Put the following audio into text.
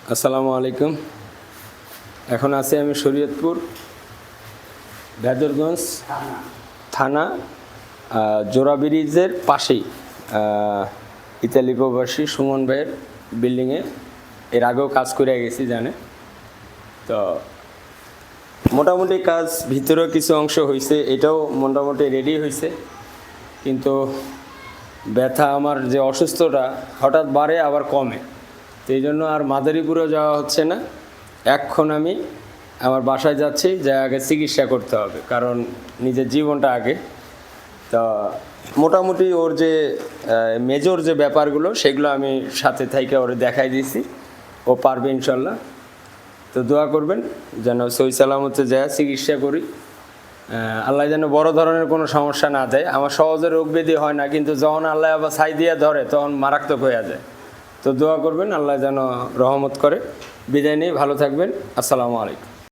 আসসালামু আলাইকুম। এখন আছি আমি শরীয়তপুর ভেদরগঞ্জ থানা, জোড়া ব্রিজের পাশেই ইতালি প্রবাসী সুমন ভাইয়ের বিল্ডিংয়ে। এর আগেও কাজ করে গেছি জানে তো। মোটামুটি কাজ ভিতরেও কিছু অংশ হয়েছে, এটাও মোটামুটি রেডি হয়েছে, কিন্তু ব্যথা আমার যে অসুস্থতা হঠাৎ বাড়ে আবার কমে, তো এই জন্য আর মাদারীপুরেও যাওয়া হচ্ছে না। এখন আমি আমার বাসায় যাচ্ছি, যা আগে চিকিৎসা করতে হবে, কারণ নিজের জীবনটা আগে। তা মোটামুটি ওর যে মেজর যে ব্যাপারগুলো সেগুলো আমি সাথে থেকে ওরে দেখাই দিয়েছি, ও পারবে ইনশাল্লাহ। তো দোয়া করবেন যেন সহি সালামতে যায় চিকিৎসা করি, আল্লাহ যেন বড় ধরনের কোনো সমস্যা না দেয়। আমার সহজে রোগ ব্যাধি হয় না, কিন্তু যখন আল্লাহ আবার ছাই দিয়ে ধরে তখন মারাত্মক হয়ে যায়। তো দোয়া করবেন আল্লাহ যেন রহমত করে। বিদায় নিয়ে ভালো থাকবেন। আসসালামু আলাইকুম।